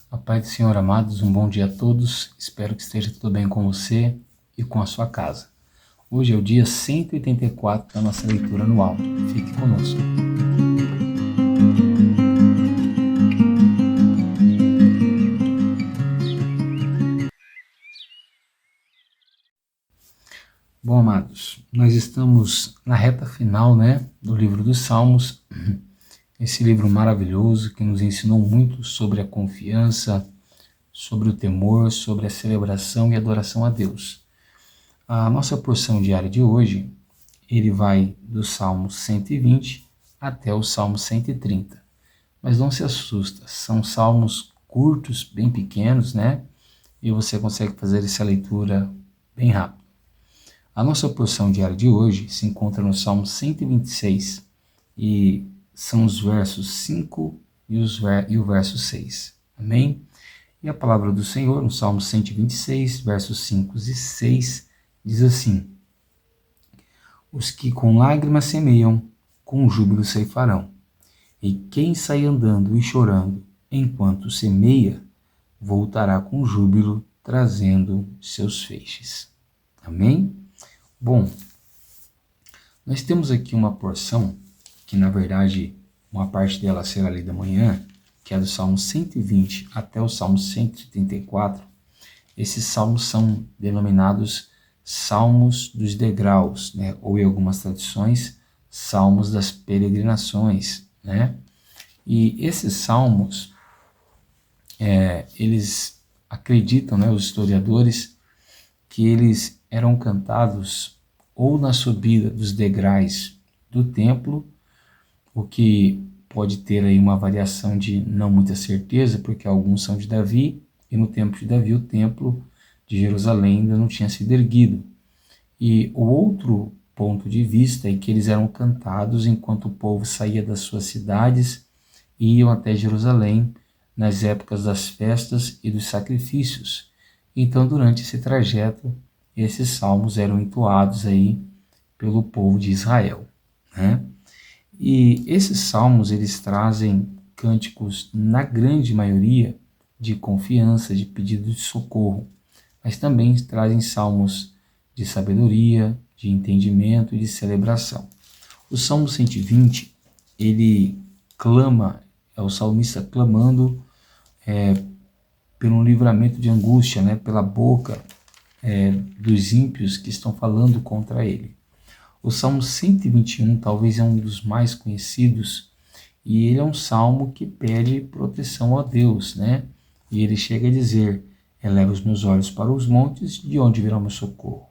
A paz do Senhor, amados, um bom dia a todos. Espero que esteja tudo bem com você e com a sua casa. Hoje é o dia 184 da nossa leitura anual. Fique conosco. Bom, amados, nós estamos na reta final, do livro dos Salmos. Esse livro maravilhoso que nos ensinou muito sobre a confiança, sobre o temor, sobre a celebração e adoração a Deus. A nossa porção diária de hoje, ele vai do Salmo 120 até o Salmo 130. Mas não se assusta, são salmos curtos, bem pequenos, E você consegue fazer essa leitura bem rápido. A nossa porção diária de hoje se encontra no Salmo 126 e são os versos 5 e o verso 6. Amém? E a palavra do Senhor, no Salmo 126, versos 5 e 6, diz assim: Os que com lágrimas semeiam, com júbilo ceifarão. E quem sai andando e chorando, enquanto semeia, voltará com júbilo, trazendo seus feixes. Amém? Bom, nós temos aqui uma porção, que na verdade, uma parte dela será lida amanhã, que é do Salmo 120 até o Salmo 134. Esses salmos são denominados Salmos dos degraus, ou em algumas traduções, Salmos das peregrinações, E esses salmos, eles acreditam, os historiadores, que eles eram cantados ou na subida dos degraus do templo, o que pode ter aí uma variação de não muita certeza, porque alguns são de Davi, e no tempo de Davi o templo de Jerusalém ainda não tinha sido erguido. E o outro ponto de vista é que eles eram cantados enquanto o povo saía das suas cidades e iam até Jerusalém nas épocas das festas e dos sacrifícios. Então, durante esse trajeto, esses salmos eram entoados aí pelo povo de Israel, E esses salmos, eles trazem cânticos, na grande maioria, de confiança, de pedido de socorro, mas também trazem salmos de sabedoria, de entendimento e de celebração. O Salmo 120, ele clama, é o salmista clamando pelo livramento de angústia, pela boca dos ímpios que estão falando contra ele. O Salmo 121 talvez é um dos mais conhecidos, e ele é um salmo que pede proteção a Deus, E ele chega a dizer: eleva os meus olhos para os montes, de onde virá o meu socorro?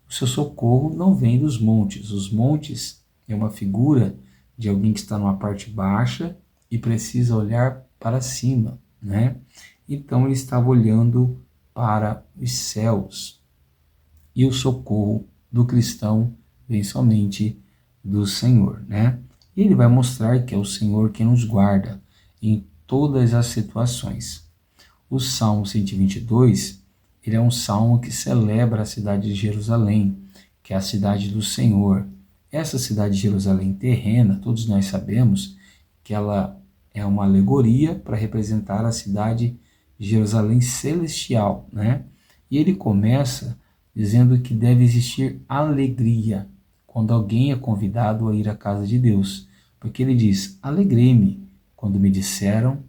O seu socorro não vem dos montes. Os montes é uma figura de alguém que está numa parte baixa e precisa olhar para cima, Então ele estava olhando para os céus. E o socorro do cristão vem somente do Senhor, E ele vai mostrar que é o Senhor quem nos guarda em todas as situações. O Salmo 122, ele é um salmo que celebra a cidade de Jerusalém, que é a cidade do Senhor. Essa cidade de Jerusalém terrena, todos nós sabemos que ela é uma alegoria para representar a cidade de Jerusalém celestial, E ele começa dizendo que deve existir alegria quando alguém é convidado a ir à casa de Deus, porque ele diz: alegrei-me quando me disseram,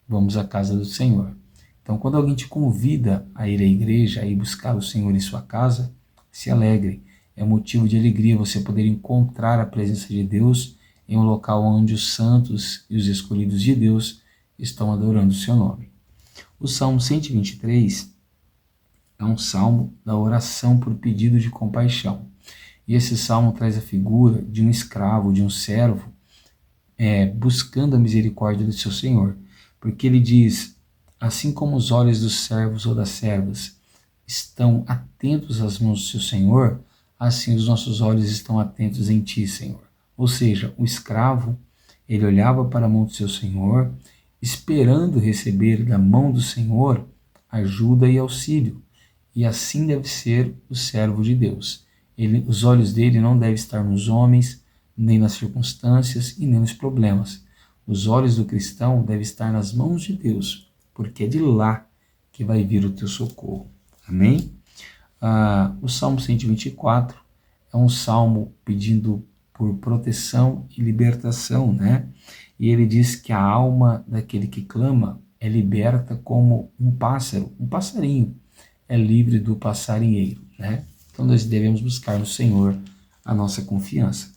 vamos à casa do Senhor. Então, quando alguém te convida a ir à igreja, a ir buscar o Senhor em sua casa, se alegre. É motivo de alegria você poder encontrar a presença de Deus em um local onde os santos e os escolhidos de Deus estão adorando o seu nome. O Salmo 123 é um salmo da oração por pedido de compaixão. E esse salmo traz a figura de um escravo, de um servo, buscando a misericórdia do seu Senhor. Porque ele diz: assim como os olhos dos servos ou das servas estão atentos às mãos do seu Senhor, assim os nossos olhos estão atentos em ti, Senhor. Ou seja, o escravo, ele olhava para a mão do seu Senhor, esperando receber da mão do Senhor ajuda e auxílio. E assim deve ser o servo de Deus. Os olhos dele não devem estar nos homens, nem nas circunstâncias e nem nos problemas. Os olhos do cristão devem estar nas mãos de Deus, porque é de lá que vai vir o teu socorro. Amém? O Salmo 124 é um salmo pedindo por proteção e libertação, né? E ele diz que a alma daquele que clama é liberta como um pássaro, um passarinho é livre do passarinheiro, né? Então nós devemos buscar no Senhor a nossa confiança.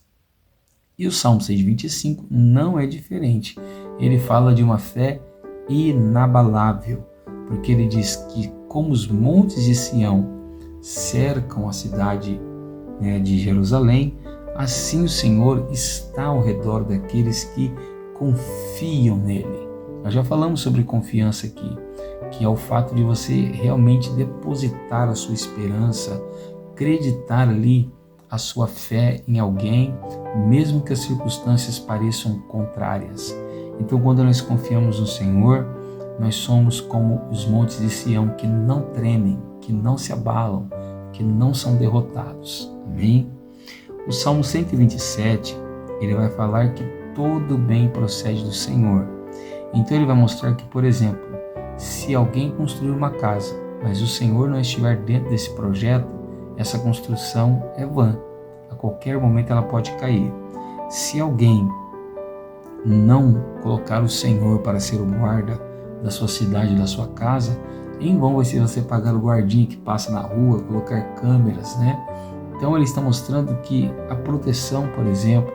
E o Salmo 125 não é diferente. Ele fala de uma fé inabalável, porque ele diz que como os montes de Sião cercam a cidade, né, de Jerusalém, assim o Senhor está ao redor daqueles que confiam nele. Nós já falamos sobre confiança aqui, que é o fato de você realmente depositar a sua esperança, acreditar ali a sua fé em alguém, mesmo que as circunstâncias pareçam contrárias. Então, quando nós confiamos no Senhor, nós somos como os montes de Sião que não tremem, que não se abalam, que não são derrotados. Amém? O Salmo 127, ele vai falar que todo bem procede do Senhor. Então ele vai mostrar que, por exemplo, se alguém construir uma casa, mas o Senhor não estiver dentro desse projeto, essa construção é vã. A qualquer momento ela pode cair. Se alguém não colocar o Senhor para ser o guarda da sua cidade, da sua casa, em vão vai ser você pagar o guardinha que passa na rua, colocar câmeras, né? Então ele está mostrando que a proteção, por exemplo,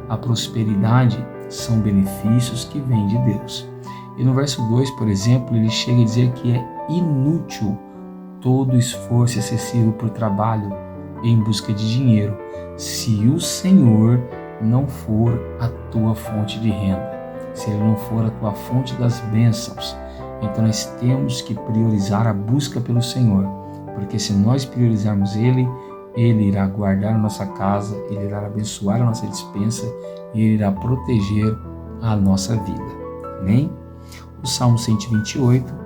a prosperidade são benefícios que vêm de Deus. E no verso 2, por exemplo, ele chega a dizer que é inútil todo esforço excessivo por trabalho em busca de dinheiro, se o Senhor não for a tua fonte de renda, se Ele não for a tua fonte das bênçãos. Então nós temos que priorizar a busca pelo Senhor, porque se nós priorizarmos Ele, Ele irá guardar a nossa casa, Ele irá abençoar a nossa despensa e Ele irá proteger a nossa vida. Amém? O Salmo 128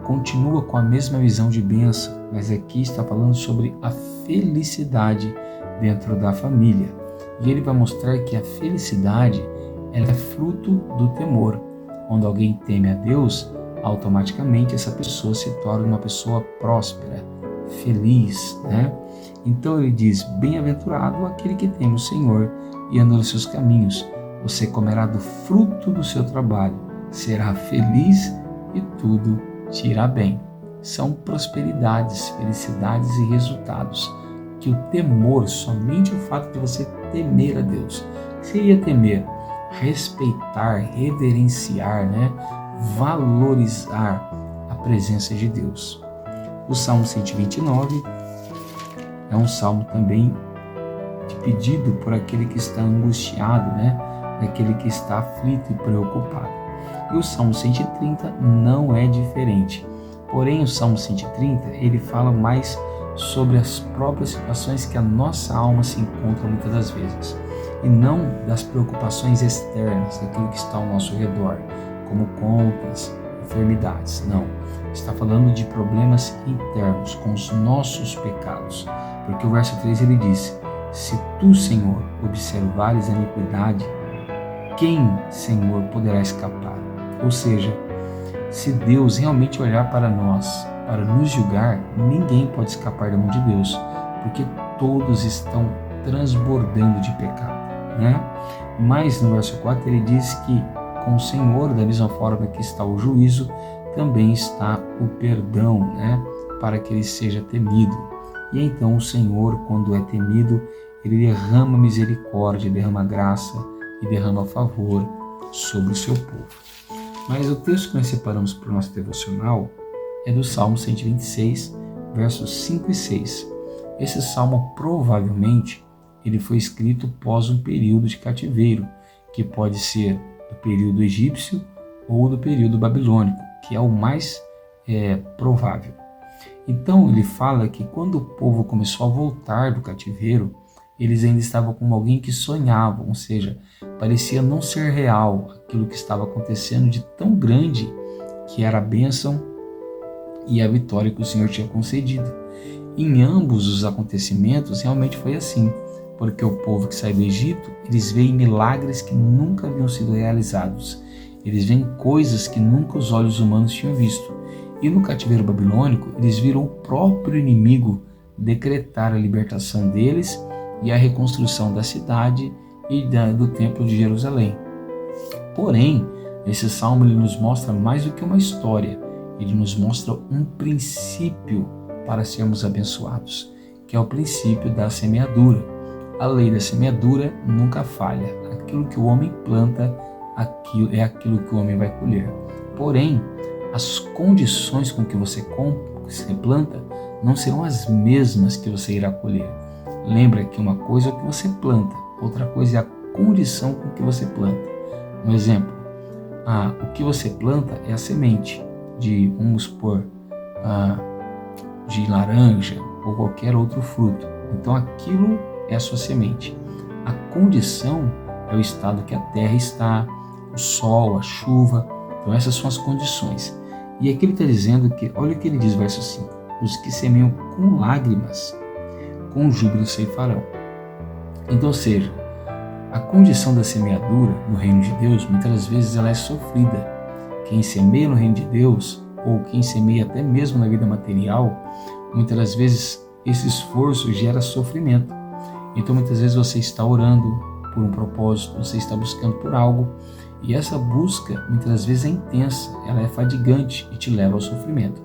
continua com a mesma visão de bênção, mas aqui está falando sobre a felicidade dentro da família. E ele vai mostrar que a felicidade ela é fruto do temor. Quando alguém teme a Deus, automaticamente essa pessoa se torna uma pessoa próspera, feliz, né? Então ele diz, bem-aventurado aquele que teme o Senhor e anda nos seus caminhos. Você comerá do fruto do seu trabalho, será feliz e tudo te irá bem. São prosperidades, felicidades e resultados. Que o temor, somente o fato de você temer a Deus. O que seria temer? Respeitar, reverenciar, né? Valorizar a presença de Deus. O Salmo 129 é um salmo também de pedido por aquele que está angustiado, né? Daquele que está aflito e preocupado. E o Salmo 130 não é diferente. Porém, o Salmo 130, ele fala mais sobre as próprias situações que a nossa alma se encontra muitas das vezes, e não das preocupações externas, daquilo que está ao nosso redor, como contas, enfermidades. Não, está falando de problemas internos, com os nossos pecados, porque o verso 3 ele diz, se tu, Senhor, observares a iniquidade, quem, Senhor, poderá escapar? Ou seja, se Deus realmente olhar para nós, para nos julgar, ninguém pode escapar da mão de Deus, porque todos estão transbordando de pecado, né? Mas no verso 4 ele diz que com o Senhor, da mesma forma que está o juízo, também está o perdão, né? Para que ele seja temido. E então o Senhor, quando é temido, ele derrama misericórdia, derrama graça e derrama favor sobre o seu povo. Mas o texto que nós separamos para o nosso devocional é do Salmo 126, versos 5 e 6. Esse salmo provavelmente ele foi escrito pós um período de cativeiro, que pode ser do período egípcio ou do período babilônico, que é o mais provável. Então ele fala que quando o povo começou a voltar do cativeiro, eles ainda estavam como alguém que sonhavam, ou seja, parecia não ser real aquilo que estava acontecendo de tão grande que era a bênção e a vitória que o Senhor tinha concedido. Em ambos os acontecimentos realmente foi assim, porque o povo que sai do Egito, eles veem milagres que nunca haviam sido realizados. Eles veem coisas que nunca os olhos humanos tinham visto. E no cativeiro babilônico, eles viram o próprio inimigo decretar a libertação deles e a reconstrução da cidade e do templo de Jerusalém. Porém, esse salmo ele nos mostra mais do que uma história, ele nos mostra um princípio para sermos abençoados, que é o princípio da semeadura. A lei da semeadura nunca falha. Aquilo que o homem planta, é aquilo que o homem vai colher. Porém, as condições com que você planta não serão as mesmas que você irá colher. Lembra que uma coisa é o que você planta, outra coisa é a condição com que você planta. Um exemplo, o que você planta é a semente de, vamos supor, de laranja ou qualquer outro fruto. Então aquilo é a sua semente. A condição é o estado que a terra está, o sol, a chuva. Então essas são as condições. E aqui ele está dizendo que, olha o que ele diz, verso 5, os que semeiam com lágrimas, com júbilo ceifarão. Então, ou seja, a condição da semeadura no reino de Deus, muitas vezes ela é sofrida. Quem semeia no reino de Deus, ou quem semeia até mesmo na vida material, muitas das vezes esse esforço gera sofrimento. Então muitas vezes você está orando por um propósito, você está buscando por algo, e essa busca muitas das vezes é intensa, ela é fadigante e te leva ao sofrimento.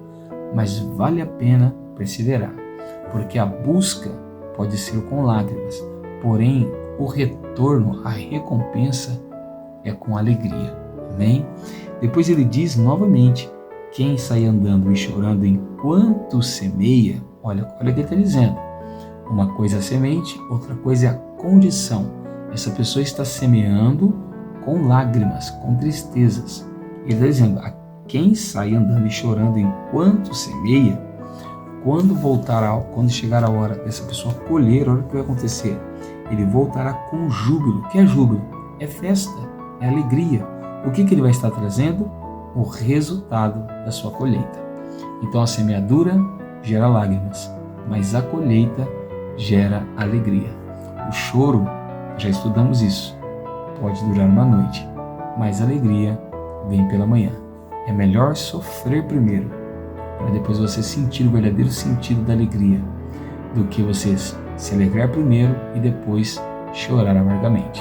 Mas vale a pena perseverar, porque a busca pode ser com lágrimas, porém o retorno, a recompensa é com alegria. Amém? Depois ele diz novamente, quem sai andando e chorando enquanto semeia, olha o que ele está dizendo. Uma coisa é a semente, outra coisa é a condição. Essa pessoa está semeando com lágrimas, com tristezas. Ele está dizendo, a quem sai andando e chorando enquanto semeia, quando chegar a hora dessa pessoa colher, olha o que vai acontecer. Ele voltará com júbilo. O que é júbilo? É festa, é alegria. O que ele vai estar trazendo? O resultado da sua colheita. Então a semeadura gera lágrimas, mas a colheita gera alegria. O choro, já estudamos isso, pode durar uma noite, mas a alegria vem pela manhã. É melhor sofrer primeiro, para depois você sentir o verdadeiro sentido da alegria, do que você se alegrar primeiro e depois chorar amargamente.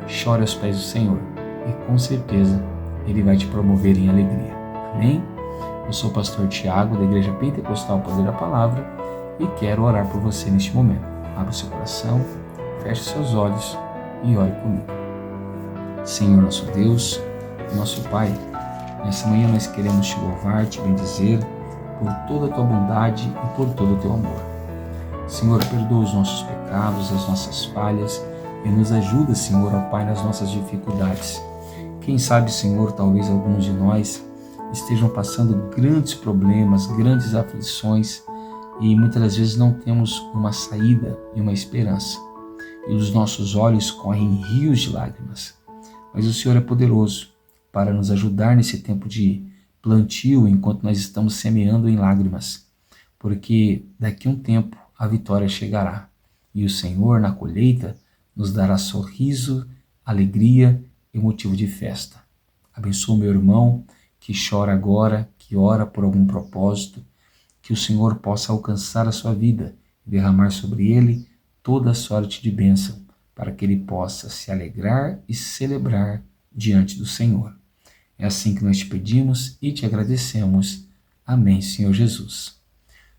Chore aos pés do Senhor e com certeza Ele vai te promover em alegria. Amém? Eu sou o pastor Tiago, da Igreja Pentecostal Poder da Palavra, e quero orar por você neste momento. Abra o seu coração, feche seus olhos e ore comigo. Senhor nosso Deus, nosso Pai, nessa manhã nós queremos te louvar, te bendizer por toda a tua bondade e por todo o teu amor. Senhor, perdoa os nossos pecados, as nossas falhas e nos ajuda, Senhor, ó Pai, nas nossas dificuldades. Quem sabe, Senhor, talvez alguns de nós estejam passando grandes problemas, grandes aflições e muitas das vezes não temos uma saída e uma esperança. E os nossos olhos correm rios de lágrimas. Mas o Senhor é poderoso para nos ajudar nesse tempo de plantio enquanto nós estamos semeando em lágrimas. Porque daqui a um tempo a vitória chegará. E o Senhor, na colheita, nos dará sorriso, alegria e motivo de festa. Abençoa meu irmão que chora agora, que ora por algum propósito, que o Senhor possa alcançar a sua vida e derramar sobre ele toda a sorte de bênção, para que ele possa se alegrar e celebrar diante do Senhor. É assim que nós te pedimos e te agradecemos. Amém, Senhor Jesus.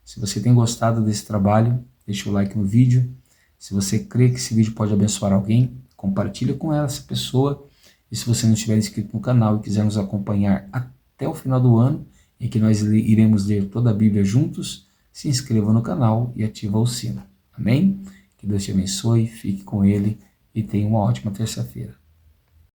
Se você tem gostado desse trabalho, deixa o like no vídeo. Se você crê que esse vídeo pode abençoar alguém, compartilha com essa pessoa. E se você não estiver inscrito no canal e quiser nos acompanhar até o final do ano, em que nós iremos ler toda a Bíblia juntos, se inscreva no canal e ativa o sino. Amém? Que Deus te abençoe, fique com Ele e tenha uma ótima terça-feira.